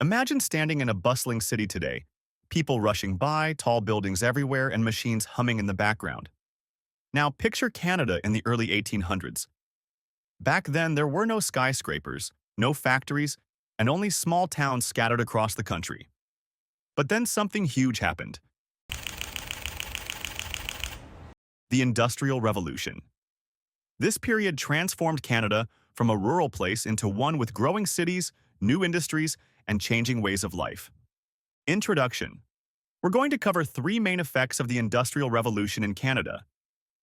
Imagine standing in a bustling city today, people rushing by, tall buildings everywhere, and machines humming in the background. Now picture Canada in the early 1800s. Back then, there were no skyscrapers, no factories, and only small towns scattered across the country. But then something huge happened: the Industrial Revolution. This period transformed Canada from a rural place into one with growing cities, new industries, and changing ways of life. Introduction. We're going to cover three main effects of the Industrial Revolution in Canada: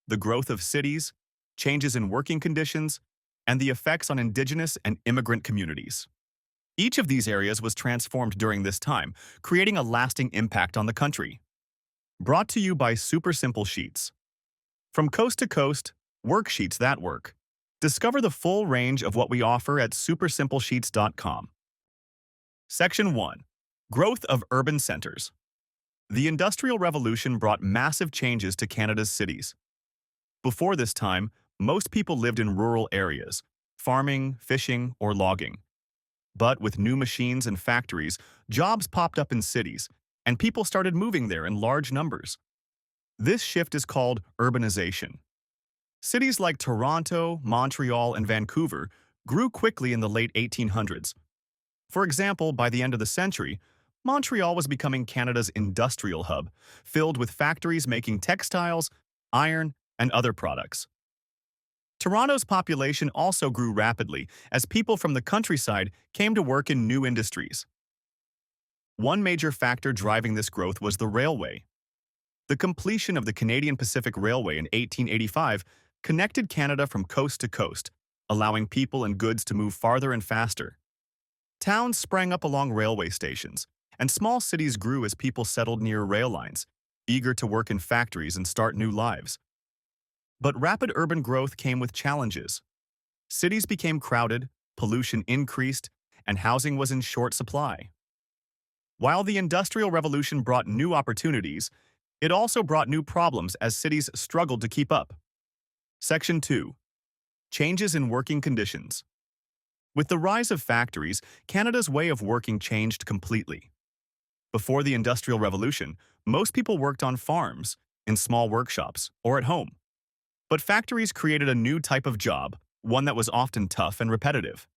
the growth of cities, changes in working conditions, and the effects on Indigenous and immigrant communities. Each of these areas was transformed during this time, creating a lasting impact on the country. Brought to you by Super Simple Sheets. From coast to coast, worksheets that work. Discover the full range of what we offer at supersimplesheets.com. Section 1. Growth of Urban Centers. The Industrial Revolution brought massive changes to Canada's cities. Before this time, most people lived in rural areas, farming, fishing, or logging. But with new machines and factories, jobs popped up in cities, and people started moving there in large numbers. This shift is called urbanization. Cities like Toronto, Montreal, and Vancouver grew quickly in the late 1800s. For example, by the end of the century, Montreal was becoming Canada's industrial hub, filled with factories making textiles, iron, and other products. Toronto's population also grew rapidly as people from the countryside came to work in new industries. One major factor driving this growth was the railway. The completion of the Canadian Pacific Railway in 1885 connected Canada from coast to coast, allowing people and goods to move farther and faster. Towns sprang up along railway stations, and small cities grew as people settled near rail lines, eager to work in factories and start new lives. But rapid urban growth came with challenges. Cities became crowded, pollution increased, and housing was in short supply. While the Industrial Revolution brought new opportunities, it also brought new problems as cities struggled to keep up. Section 2. Changes in working conditions. With the rise of factories, Canada's way of working changed completely. Before the Industrial Revolution, most people worked on farms, in small workshops, or at home. But factories created a new type of job, one that was often tough and repetitive.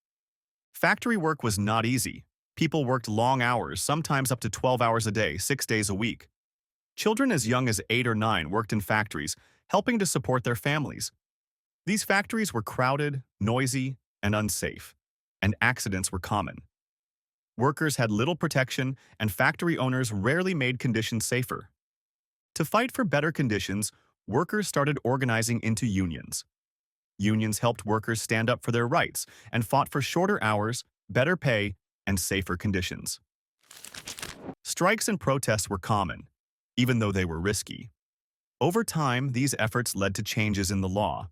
Factory work was not easy. People worked long hours, sometimes up to 12 hours a day, 6 days a week. Children as young as 8 or 9 worked in factories, helping to support their families. These factories were crowded, noisy, and unsafe, and accidents were common. Workers had little protection, and factory owners rarely made conditions safer. To fight for better conditions, workers started organizing into unions. Unions helped workers stand up for their rights and fought for shorter hours, better pay, and safer conditions. Strikes and protests were common, even though they were risky. Over time, these efforts led to changes in the law.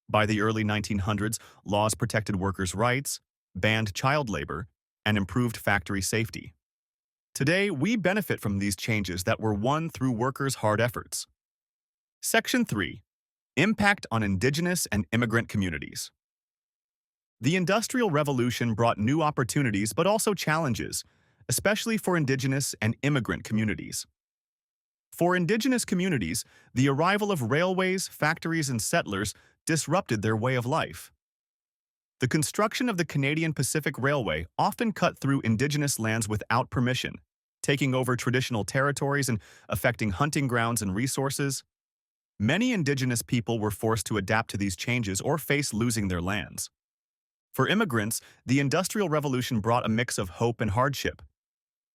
By the early 1900s, laws protected workers' rights, banned child labor, and improved factory safety. Today, we benefit from these changes that were won through workers' hard efforts. Section 3. Impact on Indigenous and immigrant communities. The Industrial Revolution brought new opportunities but also challenges, especially for Indigenous and immigrant communities. For Indigenous communities, the arrival of railways, factories, and settlers disrupted their way of life. The construction of the Canadian Pacific Railway often cut through Indigenous lands without permission, taking over traditional territories and affecting hunting grounds and resources. Many Indigenous people were forced to adapt to these changes or face losing their lands. For immigrants, the Industrial Revolution brought a mix of hope and hardship.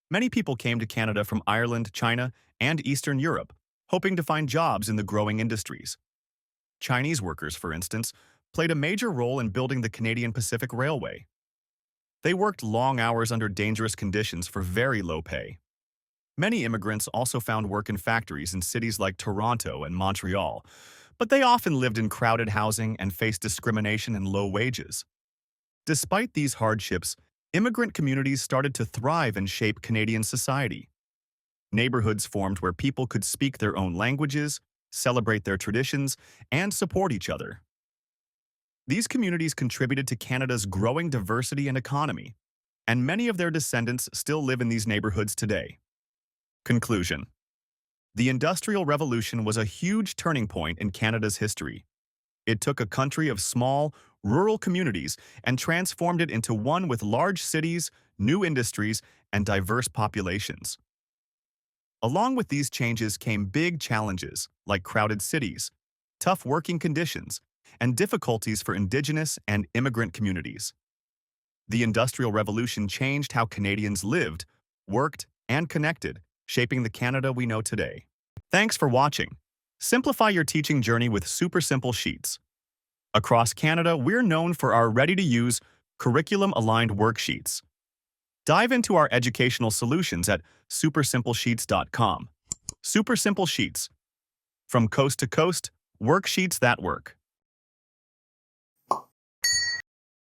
Many people came to Canada from Ireland, China, and Eastern Europe, hoping to find jobs in the growing industries. Chinese workers, for instance, played a major role in building the Canadian Pacific Railway. They worked long hours under dangerous conditions for very low pay. Many immigrants also found work in factories in cities like Toronto and Montreal, but they often lived in crowded housing and faced discrimination and low wages. Despite these hardships, immigrant communities started to thrive and shape Canadian society. Neighborhoods formed where people could speak their own languages, celebrate their traditions, and support each other. These communities contributed to Canada's growing diversity and economy, and many of their descendants still live in these neighborhoods today. Conclusion. The Industrial Revolution was a huge turning point in Canada's history. It took a country of small, rural communities and transformed it into one with large cities, new industries, and diverse populations. Along with these changes came big challenges like crowded cities, tough working conditions, and difficulties for Indigenous and immigrant communities. The Industrial Revolution changed how Canadians lived, worked, and connected, shaping the Canada we know today. Thanks for watching. Simplify your teaching journey with super simple sheets. Across Canada, we're known for our ready-to-use, curriculum-aligned worksheets. Dive into our educational solutions at supersimplesheets.com. Super Simple Sheets. From coast to coast, worksheets that work.